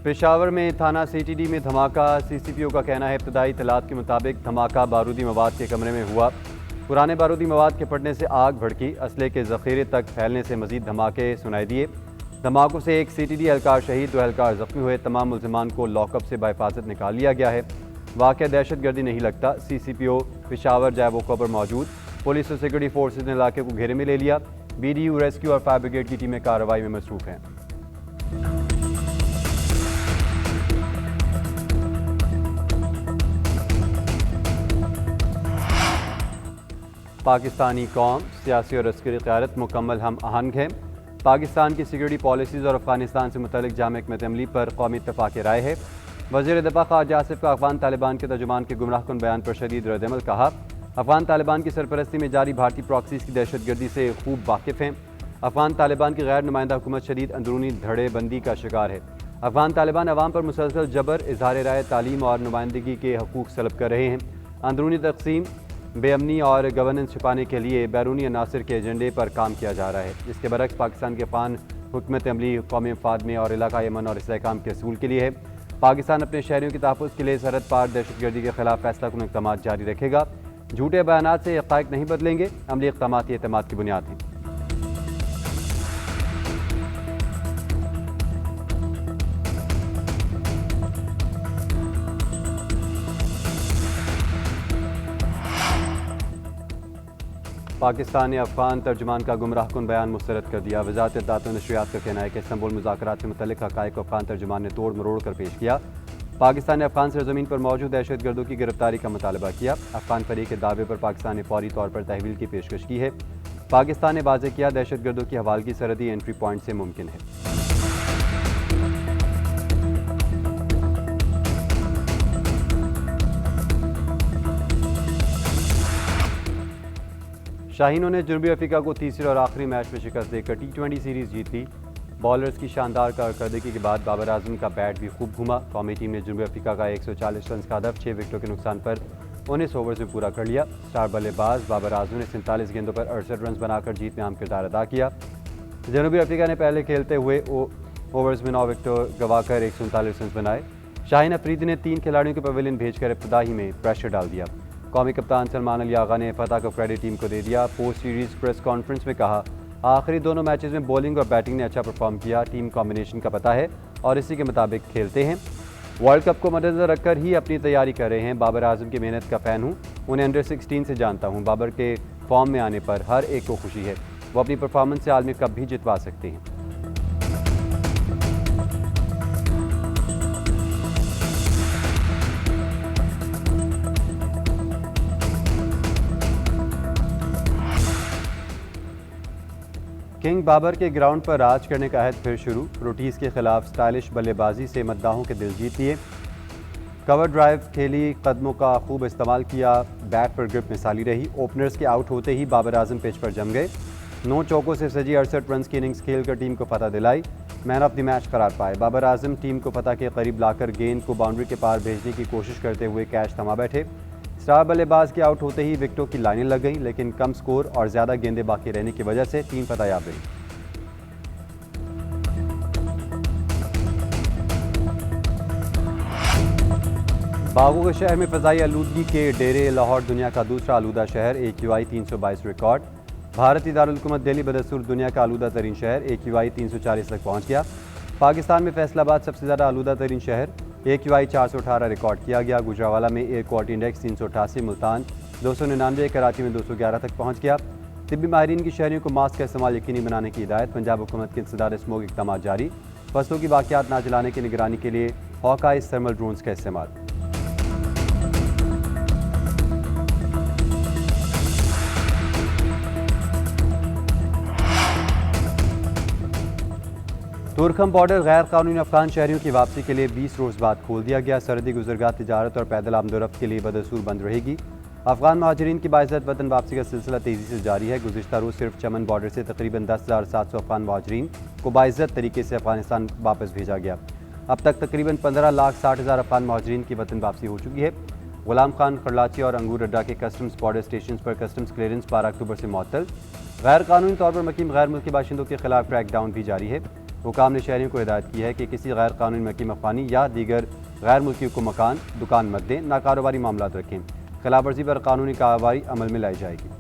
पेशावर में थाना सीटीडी में धमाका। सीसीपीओ का कहना है इब्तदाई इत्तलात के मुताबिक धमाका बारूदी मवाद के कमरे में हुआ। पुराने बारूदी मवाद के फटने से आग भड़की। असले के जखीरे तक फैलने से मजीद धमाके सुनाई दिए। धमाकों से एक सीटीडी एहलकार शहीद, 2 एहलकार जख्मी हुए। तमाम मुल्जिमान को लॉकअप से बाहिफाजत निकाल लिया गया है। वाक़या दहशत गर्दी नहीं लगता। सीसीपीओ पेशावर जैवोका पर मौजूद। पुलिस और सिक्योरिटी फोर्सेज ने इलाके को घेरे में ले लिया। BDU रेस्क्यू और फायर ब्रिगेड की टीमें कार्रवाई में मसरूफ हैं। पाकिस्तानी कौम सियासी और अस्करी क़यादत मुकम्मल हम आहंग है। पाकिस्तान की सिक्योरिटी पॉलिसीज़ और अफगानिस्तान से मुतल्लिक जाम हिकमत अमली पर कौमी इत्तफ़ाक़ राय है। वज़ीर दिफ़ा ख़ाजा आसिफ का अफ़गान तालिबान के तर्जुमान के गुमराहकुन बयान पर शदीद रद्द-ए-अमल। कहा, अफ़गान तालिबान की सरपरस्ती में जारी भारतीय प्रॉक्सीज़ की दहशतगर्दी से खूब वाकिफ़ हैं। अफ़गान तालिबान की गैर नुमाइंदा हुकूमत शदीद अंदरूनी धड़ेबंदी का शिकार है। अफ़गान तालिबान अवाम पर मुसलसल जबर, इज़हार राय, तालीम और नुमाइंदगी के हकूक़ सलब कर रहे हैं। अंदरूनी तक़सीम, बेअमनी और गवर्नेंस छिपाने के लिए बैरूनी अनासर के एजेंडे पर काम किया जा रहा है। इसके बरक्स पाकिस्तान के अफ़गान हुकूमत अमली कौमी मफाद में और इलाक़ाई अमन और इस्तेहकाम के असूल के लिए है। पाकिस्तान अपने शहरियों के तहफ़्फ़ुज़ के लिए सरहद पार दहशतगर्दी के खिलाफ फैसलाकुन इक़दामात जारी रखेगा। झूठे बयानात से हक़ाइक़ नहीं बदलेंगे। अमली इक़दामात ही एतमाद की बुनियाद हैं। पाकिस्तान ने अफ़गान तर्जुमान का गुमराहकुन बयान मुस्तरद कर दिया। वज़ारत इत्तलात व नशरियात का कहना है कि इस्तांबुल मुज़ाकरात से मुतल्लिक़ हक़ाइक़ को अफ़गान तर्जुमान ने तोड़ मरोड़ कर पेश किया। पाकिस्तान ने अफ़गान सरज़मीन पर मौजूद दहशतगर्दों की गिरफ्तारी का मुतालबा किया। अफ़गान फरीक के दावे पर पाकिस्तान ने फौरी तौर पर तहवील की पेशकश की है। पाकिस्तान ने वाज़ेह किया, दहशतगर्दों की हवालगी सरहदी एंट्री पॉइंट से मुमकिन है। शाहीनों ने जनूबी अफ्रीका को तीसरे और आखिरी मैच में शिकस्त देकर T20 सीरीज़ जीत ली। बॉलर्स की शानदार कारकर्दगी के बाद बाबर आजम का बैट भी खूब घूमा। कौमी टीम ने जनूबी अफ्रीका का 140 रन का हदफ 6 विकेटों के नुकसान पर 19 ओवर्स में पूरा कर लिया। स्टार बल्लेबाज बाबर आजम ने 47 गेंदों पर 68 रन बनाकर जीत में अहम किरदार अदा किया। जनूबी अफ्रीका ने पहले खेलते हुए ओवर्स में 9 विकेट गंवाकर 139 रन बनाए। शाहीन अफरीदी ने 3 खिलाड़ियों के पवेलियन भेजकर इब्तिदा ही में प्रेशर डाल दिया। कौमी कप्तान सलमान अली आगा ने फतह का क्रेडिट टीम को दे दिया। पोस्ट सीरीज़ प्रेस कॉन्फ्रेंस में कहा, आखिरी दोनों मैचेस में बॉलिंग और बैटिंग ने अच्छा परफॉर्म किया। टीम कॉम्बिनेशन का पता है और इसी के मुताबिक खेलते हैं। वर्ल्ड कप को मद्देनज़र रखकर ही अपनी तैयारी कर रहे हैं। बाबर आजम की मेहनत का फ़ैन हूँ, उन्हें अंडर 16 से जानता हूँ। बाबर के फॉर्म में आने पर हर एक को खुशी है। वो अपनी परफॉर्मेंस से आलमी कप भी जितवा सकते हैं। किंग बाबर के ग्राउंड पर राज करने का अहद फिर शुरू। रोटीज़ के खिलाफ स्टाइलिश बल्लेबाजी से मद्दाहों के दिल जीत लिए। कवर ड्राइव खेली, कदमों का खूब इस्तेमाल किया, बैट पर ग्रिप मिसाली रही। ओपनर्स के आउट होते ही बाबर आजम पिच पर जम गए। 9 चौकों से सजी 68 रन की इनिंग्स खेलकर टीम को फतह दिलाई। मैन ऑफ द मैच करार पाए। बाबर आजम टीम को फतह के करीब लाकर गेंद को बाउंड्री के पार भेजने की कोशिश करते हुए कैच थमा बैठे। स्टार बल्लेबाज के आउट होते ही विकेटों की लाइनें लग गईं, लेकिन कम स्कोर और ज़्यादा गेंदें बाकी रहने की वजह से टीम फतहयाब रही। बागों के शहर में फ़ज़ाई आलूदगी के डेरे। लाहौर दुनिया का दूसरा आलूदा शहर। AQI 322 record. भारतीय दारुल-हुकूमत दिल्ली बदस्तूर दुनिया का आलूदा तरीन शहर। AQI 340 तक पहुँच गया। पाकिस्तान में फैसलाबाद सबसे ज़्यादा आलूदा तरीन शहर। AQI 418 रिकॉर्ड किया गया। गुजरावाला में air quality index 388, Multan 299, Karachi में 211 तक पहुँच गया। तिब्बी माहिरीन की शहरियों को मास्क का इस्तेमाल यकीनी बनाने की हिदायत। पंजाब हुकूमत के इंसदाद स्मोक इक़दामात जारी। फसलों की बाक़ियात ना जलाने की निगरानी के लिए हॉकाइज थर्मल ड्रोन्स का इस्तेमाल। तुरखम बॉर्डर गैर कानूनी अफगान शहरियों की वापसी के लिए 20 रोज़ बाद खोल दिया गया। सरहदी गुजरगाह, तिजारत और पैदल आमदोरफ्त के लिए बदसूर बंद रहेगी। अफगान महाजरीन की बाइज़्ज़त वतन वापसी का सिलसिला तेज़ी से जारी है। गुज़िश्ता रोज़ सिर्फ चमन बॉर्डर से तकरीबन 10,700 अफगान महाजरीन को बाइज़्ज़त तरीके से अफगानिस्तान वापस भेजा गया। अब तक तकरीबन 15,60,000 अफगान महाजरीन की वतन वापसी हो चुकी है। गुलाम खान, खरलाची और अंगूर अड्डा के कस्टम्स बॉर्डर स्टेशन पर कस्टम्स क्लियरेंस 12 अक्टूबर से मुअत्तल। गैर कानूनी तौर पर मुकीम गैर मुल्की बाशिंदों के खिलाफ क्रैकडाउन भी जारी है। हुकाम ने शहरियों को हिदायत की है कि किसी गैर कानूनी मकी मकानी या दीगर गैर मुल्कियों को मकान दुकान मत दें, ना कारोबारी मामला रखें। खिलाफ वर्जी पर कानूनी कार्रवाई अमल में लाई जाएगी।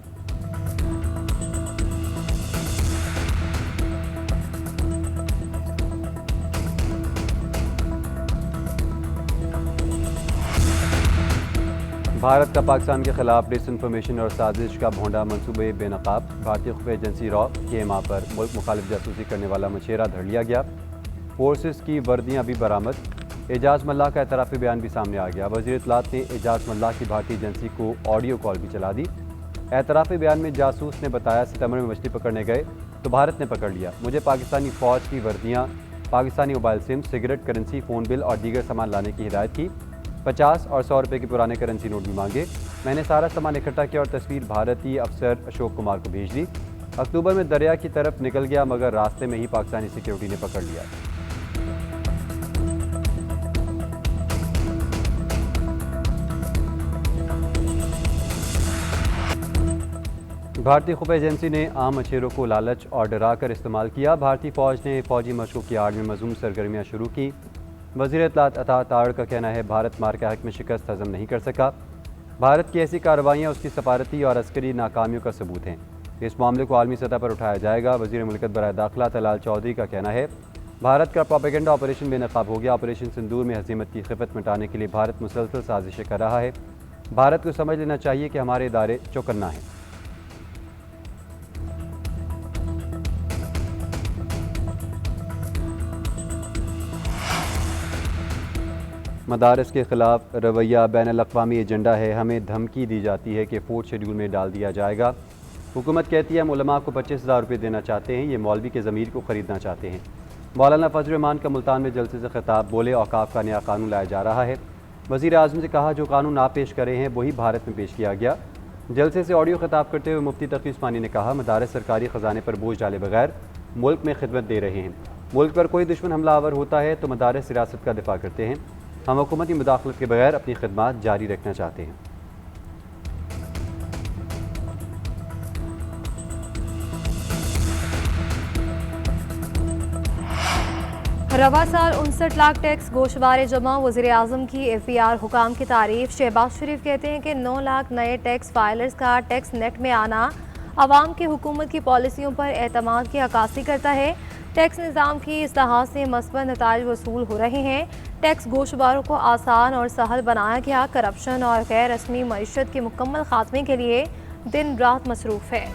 भारत का पाकिस्तान के खिलाफ डिसइंफॉर्मेशन और साजिश का भोंडा मंसूबे बेनकाब। भारतीय खुफिया एजेंसी रॉ के माह पर मुल्क मुखालिफ जासूसी करने वाला मशेरा धर लिया गया। फोर्सेस की वर्दियां भी बरामद। एजाज मल्लाह का एतराफ़ी बयान भी सामने आ गया। वज़ीर इत्तलात ने एजाज मल्लाह की भारतीय एजेंसी को ऑडियो कॉल भी चला दी। एतराफ़ी बयान में जासूस ने बताया, सितंबर में मछली पकड़ने गए तो भारत ने पकड़ लिया। मुझे पाकिस्तानी फ़ौज की वर्दियाँ, Pakistani mobile sim, cigarette, currency, phone bill और दीगर सामान लाने की हिदायत की। 50 और 100 रुपये के पुराने करेंसी नोट भी मांगे। मैंने सारा सामान इकट्ठा किया और तस्वीर भारतीय अफसर अशोक कुमार को भेज दी। अक्टूबर में दरिया की तरफ निकल गया, मगर रास्ते में ही पाकिस्तानी सिक्योरिटी ने पकड़ लिया। भारतीय खुफिया एजेंसी ने आम मछेरों को लालच और डरा कर इस्तेमाल किया। भारतीय फ़ौज ने फ़ौजी मशकों की आड़ में मज़मूम सरगर्मियाँ शुरू की। वज़ीर इत्तलात अता ताड़ का कहना है, भारत मार के हक में शिकस्त हज़म नहीं कर सका। भारत की ऐसी कार्रवाइयाँ उसकी सफारती और अस्करी नाकामियों का सबूत हैं। इस मामले को आलमी सतह पर उठाया जाएगा। वज़ीर मुल्कत बराए दाखिला तलाल चौधरी का कहना है, भारत का प्रोपेगेंडा ऑपरेशन बेनकाब हो गया। ऑपरेशन सिंदूर में हज़ीमत की खिफत मिटाने के लिए भारत मुसलसल साजिशें कर रहा है। भारत को समझ लेना चाहिए कि हमारे इदारे चौकन्ना हैं। मदारस के ख़िलाफ़ रवैया बैनुल-अक़वामी एजेंडा है। हमें धमकी दी जाती है कि 4th शेड्यूल में डाल दिया जाएगा। हुकूमत कहती है हम उलमा को 25,000 रुपये देना चाहते हैं, ये मौलवी के ज़मीर को ख़रीदना चाहते हैं। मौलाना फजल रहमान का मुल्तान में जलसे से खिताब, बोले औकाफ का नया कानून लाया जा रहा है। वज़ीर आज़म से कहा, जो कानून आप पेश करे हैं वही भारत में पेश किया गया। जलसे से ऑडियो खिताब करते हुए मुफ्ती तकी उस्मानी ने कहा, मदारस सरकारी ख़जाने पर बोझ डाले बगैर मुल्क में खिदमत दे रहे हैं। मुल्क पर कोई दुश्मन हमलावर होता है तो मदारस सियासत का दिफा करते हैं। हम हुकूमती मुदाखलत के बगैर अपनी खिदमत जारी रखना चाहते हैं। रवा साल 59 लाख टैक्स गोशवारे जमा। वज़ीर आज़म की FER हुकाम की तारीफ। शहबाज शरीफ कहते हैं कि 9 लाख नए टैक्स फाइलर्स का टैक्स नेट में आना अवाम की हुकूमत की पॉलिसियों पर एतमाद की अक्कासी करता है। टैक्स निज़ाम की इस्लाहात से मस्बत नताइज वसूल हो रहे हैं। टैक्स गोशवारों को आसान और सहल बनाया गया। करप्शन और गैर रस्मी मईशत के मुकम्मल खात्मे के लिए दिन रात मसरूफ़ है।